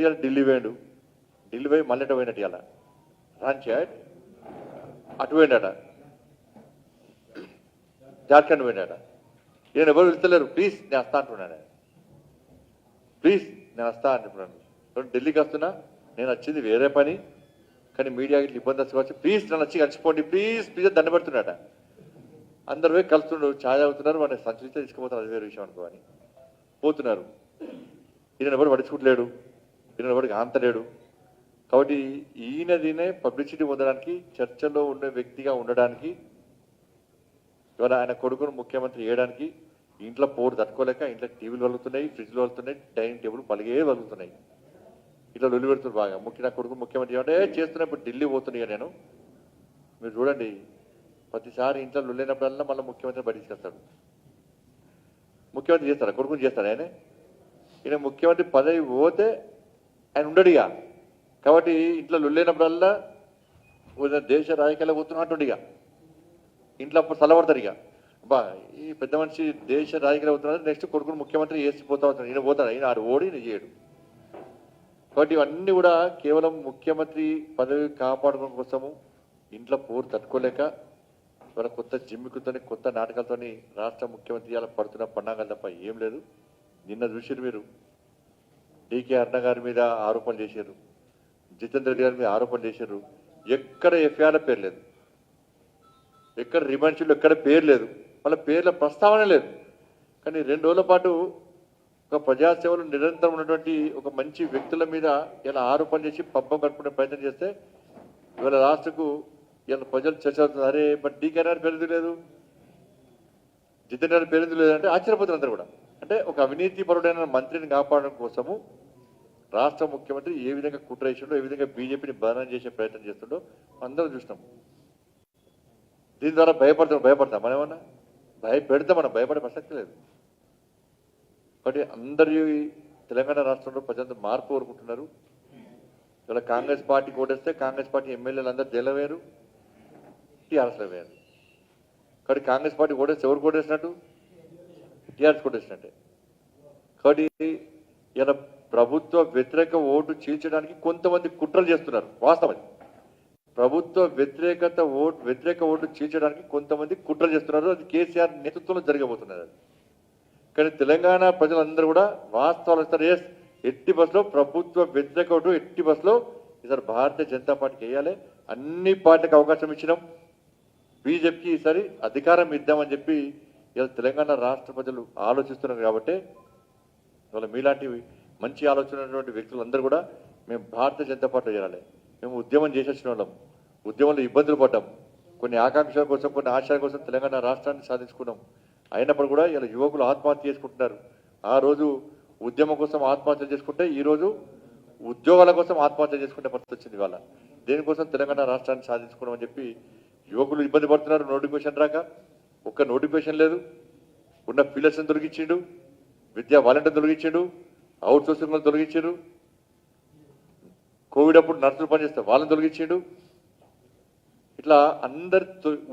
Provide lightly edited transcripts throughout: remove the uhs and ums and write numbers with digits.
కాబట్టి ఇలా ఢిల్లీ పోయాడు. ఢిల్లీ పోయి మళ్ళీ ఎట పోయినట్టు ఇలా రాంచా అటు పోయినాడ, జార్ఖండ్ పోయినాడ. ఈయన ఎవరు వెళ్తలేరు. ప్లీజ్ నేను వస్తా అంటున్నాడు. ప్లీజ్ నేను వస్తా అంటున్నాను. ఢిల్లీకి వస్తున్నా, నేను వచ్చింది వేరే పని, కానీ మీడియాకి ఇబ్బంది వచ్చి ప్లీజ్ నన్ను వచ్చి కలిసిపోండి ప్లీజ్ ప్లీజ్ దండబెడుతున్నాడ. అందరు పోయి కలుస్తున్నారు, ఛాయ్ అవుతున్నారు, వాడిని సంచలిస్తే తీసుకుపోతారు, అది వేరే విషయం అనుకో అని పోతున్నారు. ఈయన ఎవరు పడుచుకుంటలేడు, ఈయన ఎవరికి ఆంతలేడు. కాబట్టి ఈయనదినే పబ్లిసిటీ పొందడానికి, చర్చలో ఉండే వ్యక్తిగా ఉండడానికి, ఇవాళ ఆయన కొడుకును ముఖ్యమంత్రి చేయడానికి ఇంట్లో పోరు తట్టుకోలేక ఇంట్లో టీవీలు వలుగుతున్నాయి, ఫ్రిడ్జ్లు వలుగుతున్నాయి, డైనింగ్ టేబుల్ పలిగే వలుగుతున్నాయి. ఇట్లా లొల్లి పెడుతున్నారు బాగా. నా కొడుకు ముఖ్యమంత్రి అంటే చేస్తున్నా. ఇప్పుడు ఢిల్లీ పోతున్నాయి నేను, మీరు చూడండి ప్రతిసారి ఇంట్లో లొల్లినప్పుడల్లా మళ్ళీ ముఖ్యమంత్రి బయటికి తీసుకొస్తాడు. ముఖ్యమంత్రి చేస్తారా? కొడుకుని చేస్తాడు ఆయన. ఈయన ముఖ్యమంత్రి పదవి పోతే ఆయన ఉండడిగా. కాబట్టి ఇంట్లో లొల్లినప్పుడల్లా దేశ రాజకీయాలు పోతున్నట్టుండి ఇక ఇంట్లో అప్పుడు చల్లబడతారు. ఇక బా ఈ పెద్ద మనిషి దేశ రాజకీయాలు పోతున్నారు, నెక్స్ట్ కొడుకును ముఖ్యమంత్రి చేసిపోతా ఉంటాడు. ఈయన పోతాడు, ఈయన ఆడు ఓడి ఈయన చేయడు. కాబట్టి ఇవన్నీ కూడా కేవలం ముఖ్యమంత్రి పదవి కాపాడుకోవడం కోసము, ఇంట్లో పోరు తట్టుకోలేక ఇవాళ కొత్త జిమ్మికుతో కొత్త నాటకాలతో రాష్ట్ర ముఖ్యమంత్రి ఇలా పడుతున్న పన్నాగాలు తప్ప ఏం లేదు. నిన్న చూసారు మీరు, డీకే అరుణ గారి మీద ఆరోపణలు చేశారు, జితేందర్ రెడ్డి గారి మీద ఆరోపణలు చేశారు. ఎక్కడ ఎఫ్ఐఆర్ల పేరు లేదు, ఎక్కడ రిమాండ్ షీట్లో ఎక్కడ పేరు లేదు, వాళ్ళ పేర్ల ప్రస్తావన లేదు. కానీ 2 రోజుల పాటు ఒక ప్రజాసేవలు నిరంతరం ఉన్నటువంటి ఒక మంచి వ్యక్తుల మీద ఇలా ఆరోపణ చేసి పబ్బం కట్టుకునే ప్రయత్నం చేస్తే ఇవాళ రాష్ట్రకు ఇలా ప్రజలు చర్చ అవుతుంది. అరే బట్ డీకే గారి పేరు లేదు, జితేందర్ గారి పేరు లేదు అంటే ఆశ్చర్యపోతున్నారు అందరూ కూడా. అంటే ఒక అవినీతి పరుడైన మంత్రిని కాపాడడం కోసము రాష్ట్ర ముఖ్యమంత్రి ఏ విధంగా కుట్ర చేసిండో, ఏ విధంగా బీజేపీని బదనాం చేసే ప్రయత్నం చేస్తుండో అందరం చూసినాం. దీని ద్వారా భయపడతాం మనం ఏమన్నా? భయపెడతాం, మనం భయపడే ప్రసక్తి లేదు. కాబట్టి అందరి తెలంగాణ రాష్ట్రంలో ప్రజలంతా మార్పు కోరుకుంటున్నారు. ఇలా కాంగ్రెస్ పార్టీ ఓటేస్తే కాంగ్రెస్ పార్టీ ఎమ్మెల్యేలు అందరూ జైల్లో వేయరు, టీఆర్ఎస్లో వేయరు. కాబట్టి కాంగ్రెస్ పార్టీ ఓటేస్తే ఎవరు ఓటేసినట్టు? టీఆర్ఎస్ ఓటేసినట్టే. కాబట్టి ఇలా ప్రభుత్వ వ్యతిరేక ఓటు చీల్చడానికి కొంతమంది కుట్రలు చేస్తున్నారు. వాస్తవం, ప్రభుత్వ వ్యతిరేక ఓటు చీల్చడానికి కొంతమంది కుట్రలు చేస్తున్నారు. అది కేసీఆర్ నేతృత్వంలో జరగబోతున్నది. అది కానీ తెలంగాణ ప్రజలందరూ కూడా వాస్తవాలు ఇస్తారు. ఎట్టి బస్సులో ప్రభుత్వ వ్యతిరేక ఓటు ఎట్టి బస్సులో ఈసారి భారతీయ జనతా పార్టీకి వేయాలి. అన్ని పార్టీలకు అవకాశం ఇచ్చినాం. బీజేపీకి ఈసారి అధికారం ఇద్దామని చెప్పి ఇలా తెలంగాణ రాష్ట్ర ప్రజలు ఆలోచిస్తున్నారు. కాబట్టి ఇవాళ మీలాంటి మంచి ఆలోచన ఉన్నటువంటి వ్యక్తులందరూ కూడా మేము భారతీయ జనతా పార్టీ చేయాలి. మేము ఉద్యమం చేసేసిన వాళ్ళం, ఉద్యమంలో ఇబ్బందులు పడ్డాం, కొన్ని ఆకాంక్షల కోసం కొన్ని ఆశయాల కోసం తెలంగాణ రాష్ట్రాన్ని సాధించుకున్నాం. అయినప్పుడు కూడా ఇలా యువకులు ఆత్మహత్య చేసుకుంటున్నారు. ఆ రోజు ఉద్యమం కోసం ఆత్మహత్య చేసుకుంటే ఈరోజు ఉద్యోగాల కోసం ఆత్మహత్య చేసుకునే పరిస్థితి వచ్చింది. ఇవాళ దేనికోసం తెలంగాణ రాష్ట్రాన్ని సాధించుకున్నామని చెప్పి యువకులు ఇబ్బంది పడుతున్నారు. నోటిఫికేషన్ రాక ఒక్క నోటిఫికేషన్ లేదు. ఉన్న ఫీల్డర్స్ని తొలగించిండు, విద్యా వాలంటీర్ తొలగించిండు, అవుట్ సోర్సింగ్ తొలగించారు, కోవిడ్ అప్పుడు నర్సులు పనిచేస్తే వాళ్ళని తొలగించిండు. ఇట్లా అందరు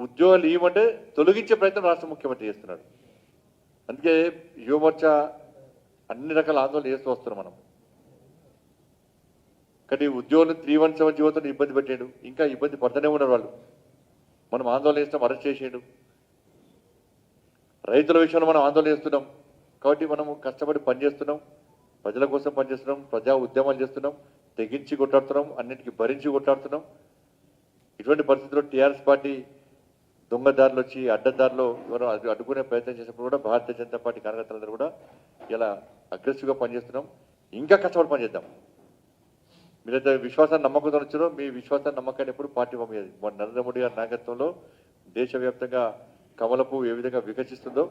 ఉద్యోగాలు ఇవ్వమంటే తొలగించే ప్రయత్నం రాష్ట్ర ముఖ్యమంత్రి చేస్తున్నాడు. అందుకే యువమోర్చా అన్ని రకాల ఆందోళన చేస్తూ వస్తున్నాం మనం. కానీ ఉద్యోగులు 317 జీవోతో ఇబ్బంది పెట్టాడు, ఇంకా ఇబ్బంది పడుతూనే ఉన్నారు వాళ్ళు. మనం ఆందోళన చేస్తాం, అరెస్ట్ చేసాడు. రైతుల విషయంలో మనం ఆందోళన చేస్తున్నాం. కాబట్టి మనము కష్టపడి పనిచేస్తున్నాం, ప్రజల కోసం పనిచేస్తున్నాం, ప్రజా ఉద్యమాలు చేస్తున్నాం, తెగించి కొట్టాడుతున్నాం, అన్నింటికి భరించి కొట్టాడుతున్నాం. ఇటువంటి పరిస్థితుల్లో టీఆర్ఎస్ పార్టీ దొంగదారులు వచ్చి అడ్డదారిలో ఎవరో అడ్డుకునే ప్రయత్నం చేసినప్పుడు కూడా భారతీయ జనతా పార్టీ కార్యకర్తలందరూ కూడా ఇలా అగ్రెసివ్గా పనిచేస్తున్నాం. ఇంకా కష్టపడి పనిచేద్దాం. మీరైతే విశ్వాసాన్ని నమ్మకంతో వచ్చారో మీ విశ్వాసాన్ని నమ్మకాన్ని ఎప్పుడు పార్టీ పంపేది. నరేంద్ర మోడీ గారి నాయకత్వంలో దేశవ్యాప్తంగా కమలపు ఏ విధంగా వికసిస్తుందో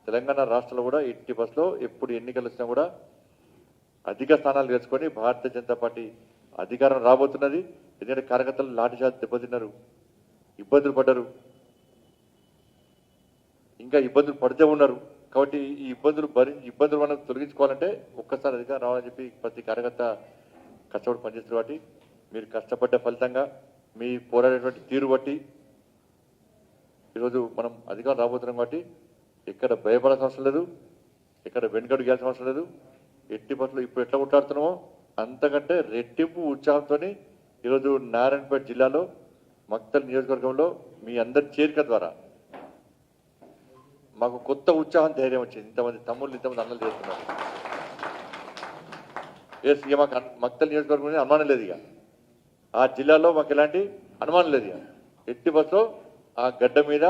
తెలంగాణ రాష్ట్రంలో కూడా ఎట్టి బస్సులో ఎప్పుడు ఎన్నికలు వచ్చినా కూడా అధిక స్థానాలు గెలుచుకొని భారతీయ జనతా పార్టీ అధికారం రాబోతున్నది. ఎందుకంటే కార్యకర్తలు లాఠీచార్జ్ దెబ్బతిన్నారు, ఇబ్బందులు పడ్డారు, ఇంకా ఇబ్బందులు పడితే ఉన్నారు. కాబట్టి ఈ ఇబ్బందులు మనం తొలగించుకోవాలంటే ఒక్కసారి అధికారం రావాలని చెప్పి ప్రతి కార్యకర్త కష్టపడి పనిచేస్తారు. కాబట్టి మీరు కష్టపడ్డ ఫలితంగా మీ పోరాడేటువంటి తీరు బట్టి ఈరోజు మనం అధికారం రాబోతున్నాం. కాబట్టి ఎక్కడ భయపడాల్సిన అవసరం లేదు, ఎక్కడ వెనుకడు గెలాల్సిన అవసరం లేదు. ఎట్టి బస్సులో ఇప్పుడు ఎట్లా కొట్లాడుతున్నామో అంతకంటే రెట్టింపు ఉత్సాహంతో ఈరోజు నారాయణపేట జిల్లాలో మక్తల్ నియోజకవర్గంలో మీ అందరి చేరిక ద్వారా మాకు కొత్త ఉత్సాహం ధైర్యం వచ్చింది. ఇంతమంది తమ్ముళ్ళు ఇంతమంది అన్నలు చేస్తున్నారు. ఇక మాకు మక్తల్ నియోజకవర్గం మీద అనుమానం లేదు. ఇక ఆ జిల్లాలో మాకు ఎలాంటి అనుమానం లేదు. ఇక ఎట్టి బస్సులో ఆ గడ్డ మీద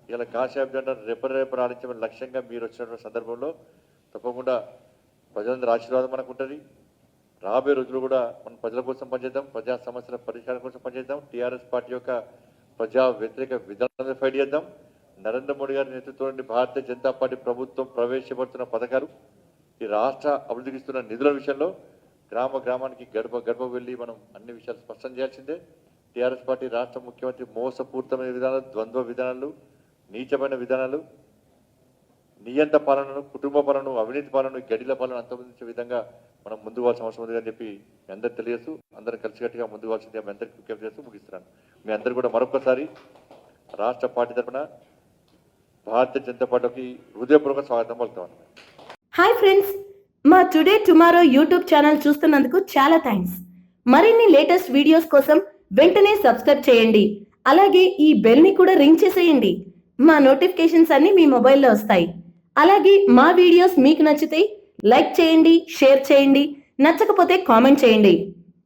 ఇలా కాశాబ్ జెండా రెపరెప ఆడించమని లక్ష్యంగా మీరు వచ్చినటువంటి సందర్భంలో తప్పకుండా ప్రజలందరూ ఆశీర్వాదం మనకు ఉంటుంది. రాబోయే రోజులు కూడా మనం ప్రజల కోసం పనిచేద్దాం, ప్రజా సమస్యల పరిష్కారం కోసం పనిచేద్దాం. టీఆర్ఎస్ పార్టీ యొక్క ప్రజా వ్యతిరేక విధానాలను ఫైట్ చేద్దాం. నరేంద్ర మోడీ గారి నేతృత్వంలోని భారతీయ జనతా పార్టీ ప్రభుత్వం ప్రవేశపెడుతున్న పథకాలు, ఈ రాష్ట్ర అభివృద్ధికి ఇస్తున్న నిధుల విషయంలో గ్రామ గ్రామానికి గడప గడప వెళ్ళి మనం అన్ని విషయాలు స్పష్టం చేయాల్సిందే. టీఆర్ఎస్ పార్టీ రాష్ట్ర ముఖ్యమంత్రి మోసపూరితమైన విధానాలు, ద్వంద్వ విధానాలు, నీచమైన విధానాలు, నియంత పాలనను, కుటుంబ పాలనను, అవినీతి పాలనను, గడిల పాలన అంతమొందించే విధంగా మనం ముందుకు పోవాల్సిన అవసరం ఉంది అని చెప్పి మీ అందరూ తెలియజేస్తూ అందరూ కలిసికట్టుగా ముందుకు పోవాల్సిందే మీ అందరికీ విజ్ఞప్తి చేస్తూ ముగిస్తున్నాను. మీ అందరూ కూడా మరొకసారి రాష్ట్ర పార్టీ తరఫున భారతీయ జనతా పార్టీకి హృదయపూర్వక స్వాగతం పలుకుతాను. హాయ్ ఫ్రెండ్స్, మా టుడే టుమారో యూట్యూబ్ ఛానల్ చూస్తున్నందుకు చాలా థ్యాంక్స్. మరిన్ని లేటెస్ట్ వీడియోస్ కోసం వెంటనే సబ్స్క్రైబ్ చేయండి. అలాగే ఈ బెల్ ని కూడా రింగ్ చేసేయండి. మా నోటిఫికేషన్స్ అన్ని మీ మొబైల్లో వస్తాయి. అలాగే మా వీడియోస్ మీకు నచ్చితే లైక్ చేయండి, షేర్ చేయండి, నచ్చకపోతే కామెంట్ చేయండి.